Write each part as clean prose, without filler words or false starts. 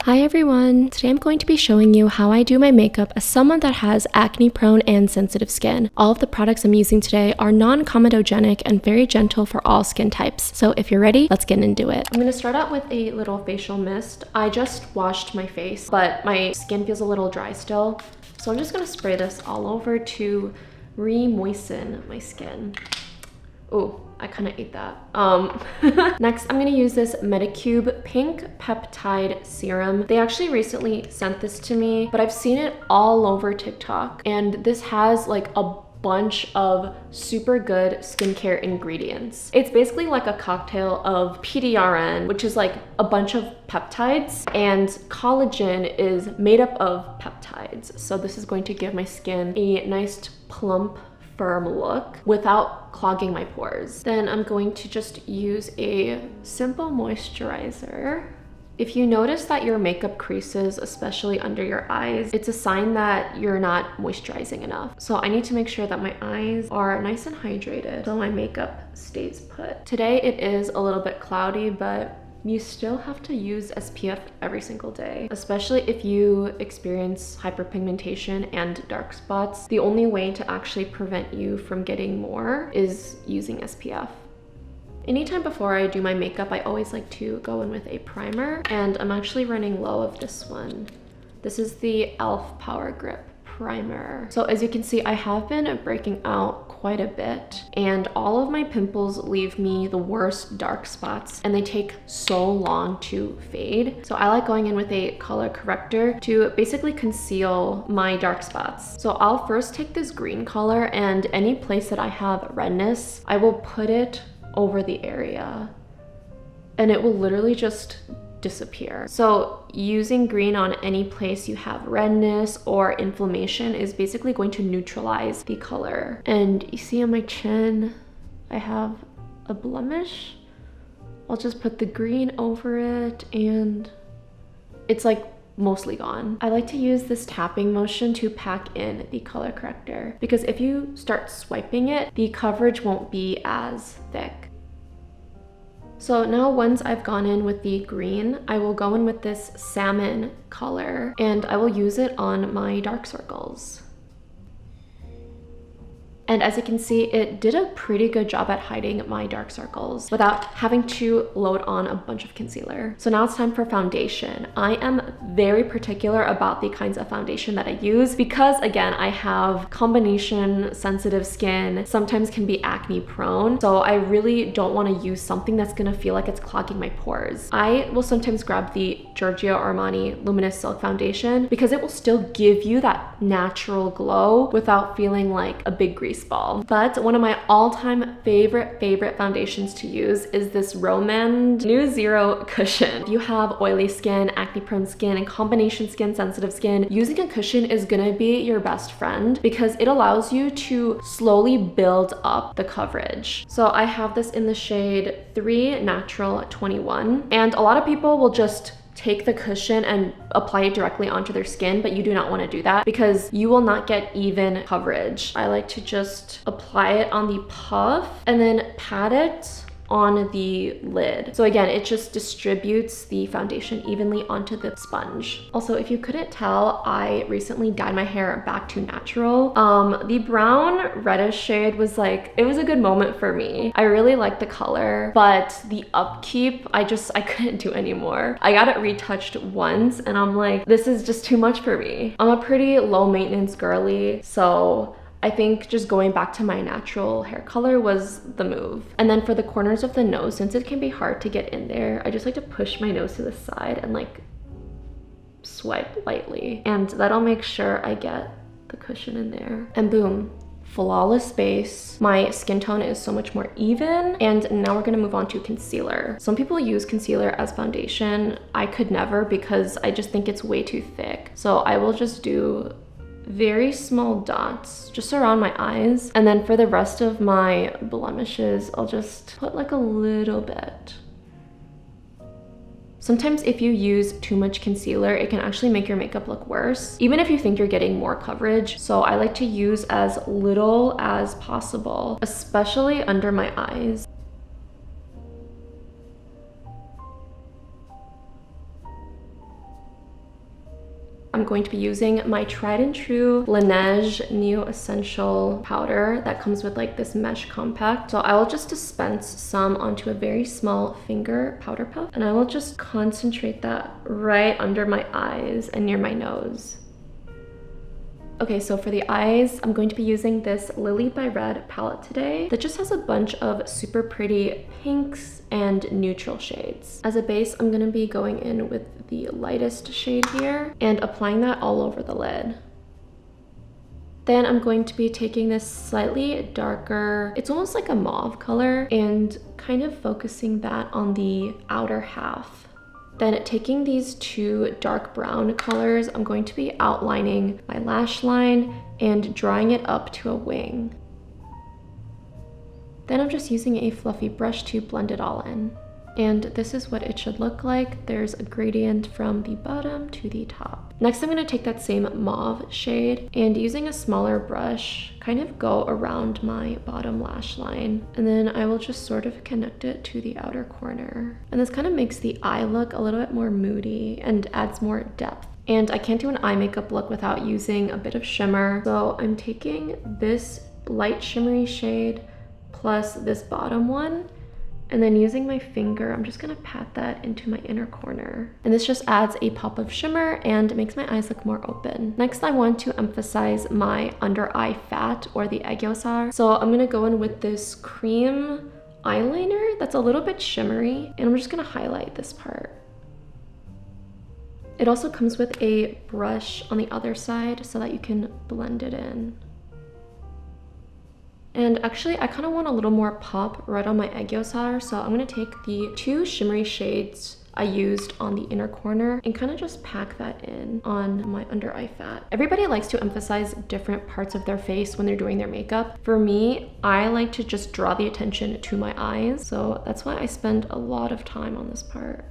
Hi everyone! Today I'm going to be showing you how I do my makeup as someone that has acne prone and sensitive skin. All of the products I'm using today are non-comedogenic and very gentle for all skin types. So if you're ready, let's get into it. I'm going to start out with a little facial mist. I just washed my face, but my skin feels a little dry still. So I'm just going to spray this all over to re-moisten my skin. Oh, I kind of ate that. Next, I'm going to use this Medicube Pink Peptide Serum. They actually recently sent this to me, but I've seen it all over TikTok. And this has like a bunch of super good skincare ingredients. It's basically like a cocktail of PDRN, which is like a bunch of peptides, and collagen is made up of peptides. So this is going to give my skin a nice plump, firm look without clogging my pores. Then I'm going to just use a simple moisturizer. If you notice that your makeup creases, especially under your eyes, it's a sign that you're not moisturizing enough. So I need to make sure that my eyes are nice and hydrated so my makeup stays put. Today it is a little bit cloudy, but you still have to use SPF every single day, especially if you experience hyperpigmentation and dark spots. The only way to actually prevent you from getting more is using SPF. Anytime before I do my makeup, I always like to go in with a primer, and I'm actually running low of this one. This is the e.l.f. Power Grip Primer. So as you can see, I have been breaking out quite a bit, and all of my pimples leave me the worst dark spots, and they take so long to fade. So I like going in with a color corrector to basically conceal my dark spots. So I'll first take this green color, and any place that I have redness, I will put it over the area, and it will literally just disappear. So using green on any place you have redness or inflammation is basically going to neutralize the color. And you see on my chin, I have a blemish. I'll just put the green over it and it's like mostly gone. I like to use this tapping motion to pack in the color corrector, because if you start swiping it, the coverage won't be as thick. So now once I've gone in with the green, I will go in with this salmon color, and I will use it on my dark circles. And as you can see, it did a pretty good job at hiding my dark circles without having to load on a bunch of concealer. So now it's time for foundation. I am very particular about the kinds of foundation that I use because, again, I have combination sensitive skin, sometimes can be acne prone. So I really don't want to use something that's gonna feel like it's clogging my pores. I will sometimes grab the Giorgio Armani Luminous Silk Foundation because it will still give you that natural glow without feeling like a big grease ball. But one of my all-time favorite foundations to use is this Romand New Zero Cushion. If you have oily skin, acne prone skin, and combination skin, sensitive skin, using a cushion is gonna be your best friend because it allows you to slowly build up the coverage. So I have this in the shade 3 Natural 21, and a lot of people will just take the cushion and apply it directly onto their skin, but you do not want to do that because you will not get even coverage. I like to just apply it on the puff and then pat it on the lid. So again, it just distributes the foundation evenly onto the sponge. Also, if you couldn't tell, I recently dyed my hair back to natural. The brown reddish shade was like, it was a good moment for me. I really liked the color, but the upkeep, I couldn't do anymore. I got it retouched once and I'm like, this is just too much for me. I'm a pretty low maintenance girly, so I think just going back to my natural hair color was the move. And then for the corners of the nose, since it can be hard to get in there, I just like to push my nose to the side and like swipe lightly. And that'll make sure I get the cushion in there. And boom, flawless base. My skin tone is so much more even. And now we're gonna move on to concealer. Some people use concealer as foundation. I could never because I just think it's way too thick. So I will just do very small dots just around my eyes, and then for the rest of my blemishes I'll just put like a little bit. Sometimes if you use too much concealer, it can actually make your makeup look worse, even if you think you're getting more coverage. So I like to use as little as possible, especially under my eyes. I'm going to be using my tried and true Laneige Neo Essential powder that comes with like this mesh compact. So I will just dispense some onto a very small finger powder puff, and I will just concentrate that right under my eyes and near my nose. Okay, so for the eyes, I'm going to be using this Lily by Red palette today that just has a bunch of super pretty pinks and neutral shades. As a base, I'm gonna be going in with the lightest shade here and applying that all over the lid. Then I'm going to be taking this slightly darker, it's almost like a mauve color, and kind of focusing that on the outer half. Then taking these two dark brown colors, I'm going to be outlining my lash line and drawing it up to a wing. Then I'm just using a fluffy brush to blend it all in. And this is what it should look like. There's a gradient from the bottom to the top. Next, I'm going to take that same mauve shade and using a smaller brush, kind of go around my bottom lash line. And then I will just sort of connect it to the outer corner. And this kind of makes the eye look a little bit more moody and adds more depth. And I can't do an eye makeup look without using a bit of shimmer. So I'm taking this light shimmery shade plus this bottom one, and then using my finger, I'm just gonna pat that into my inner corner. And this just adds a pop of shimmer and makes my eyes look more open. Next, I want to emphasize my under eye fat, or the xoxo. So I'm gonna go in with this cream eyeliner that's a little bit shimmery, and I'm just gonna highlight this part. It also comes with a brush on the other side so that you can blend it in. And actually, I kind of want a little more pop right on my xoxo, so I'm going to take the two shimmery shades I used on the inner corner and kind of just pack that in on my under eye fat. Everybody likes to emphasize different parts of their face when they're doing their makeup. For me, I like to just draw the attention to my eyes, so that's why I spend a lot of time on this part.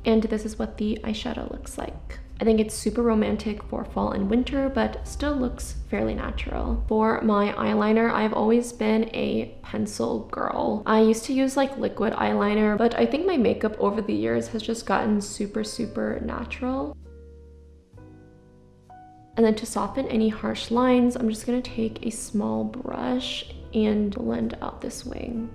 And this is what the eyeshadow looks like. I think it's super romantic for fall and winter, but still looks fairly natural. For my eyeliner, I've always been a pencil girl. I used to use like liquid eyeliner, but I think my makeup over the years has just gotten super natural. And then to soften any harsh lines, I'm just gonna take a small brush and blend out this wing.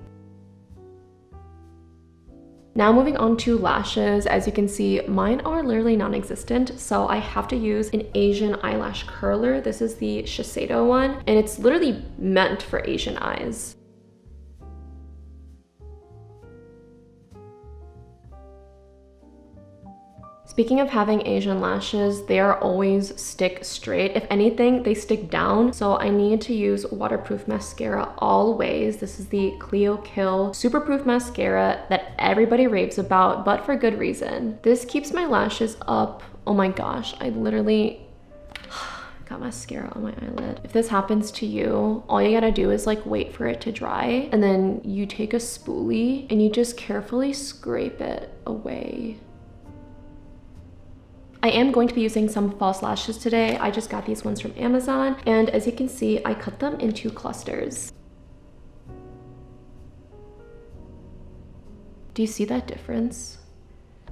Now moving on to lashes, as you can see, mine are literally non-existent, so I have to use an Asian eyelash curler. This is the Shiseido one, and it's literally meant for Asian eyes. Speaking of having Asian lashes, they are always stick straight. If anything, they stick down. So I need to use waterproof mascara always. This is the Clio Kill Superproof Mascara that everybody raves about, but for good reason. This keeps my lashes up. Oh my gosh, I literally got mascara on my eyelid. If this happens to you, all you gotta do is like wait for it to dry, and then you take a spoolie and you just carefully scrape it away. I am going to be using some false lashes today. I just got these ones from Amazon, and as you can see, I cut them into clusters. Do you see that difference?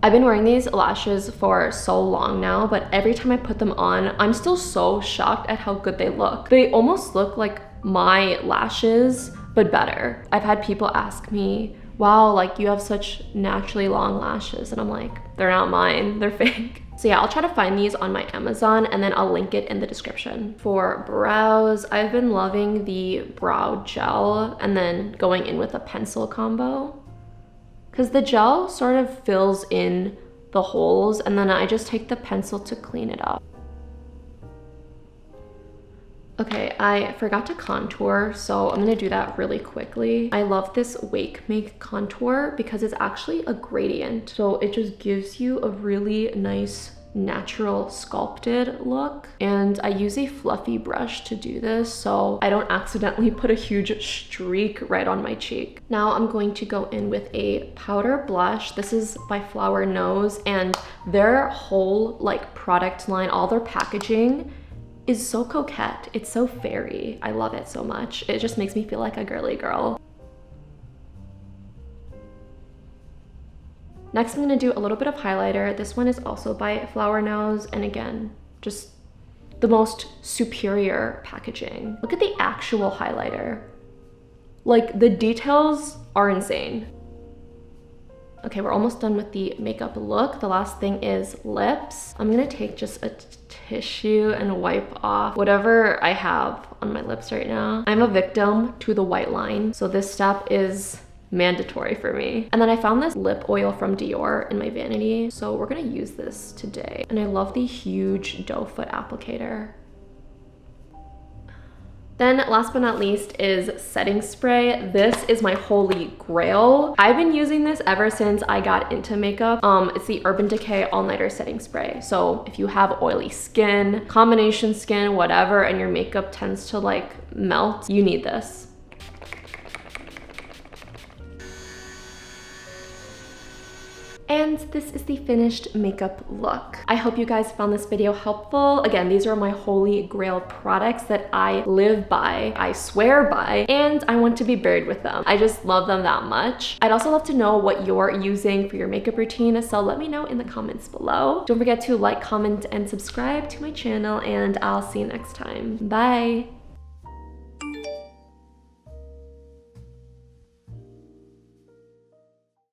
I've been wearing these lashes for so long now, but every time I put them on, I'm still so shocked at how good they look. They almost look like my lashes, but better. I've had people ask me, wow, like you have such naturally long lashes, and I'm like, they're not mine, they're fake. So yeah, I'll try to find these on my Amazon, and then I'll link it in the description. For brows, I've been loving the brow gel and then going in with a pencil combo, because the gel sort of fills in the holes, and then I just take the pencil to clean it up. Okay, I forgot to contour, so I'm gonna do that really quickly. I love this Wake Make contour because it's actually a gradient. So it just gives you a really nice, natural sculpted look. And I use a fluffy brush to do this, so I don't accidentally put a huge streak right on my cheek. Now I'm going to go in with a powder blush. This is by Flower Nose, and their whole like product line, all their packaging is so coquette. It's so fairy. I love it so much. It just makes me feel like a girly girl. Next, I'm gonna do a little bit of highlighter. This one is also by Flower Nose, and again, just the most superior packaging. Look at the actual highlighter. Like, the details are insane. Okay, we're almost done with the makeup look. The last thing is lips. I'm gonna take just a tissue and wipe off whatever I have on my lips right now. I'm a victim to the white line, so this step is mandatory for me. And then I found this lip oil from Dior in my vanity, so we're gonna use this today. And I love the huge doe foot applicator. Then last but not least is setting spray. This is my holy grail. I've been using this ever since I got into makeup. It's the Urban Decay All Nighter Setting Spray. So if you have oily skin, combination skin, whatever, and your makeup tends to like melt, you need this. And this is the finished makeup look. I hope you guys found this video helpful. Again, these are my holy grail products that I live by, I swear by, and I want to be buried with them. I just love them that much. I'd also love to know what you're using for your makeup routine, so let me know in the comments below. Don't forget to like, comment, and subscribe to my channel, and I'll see you next time. Bye!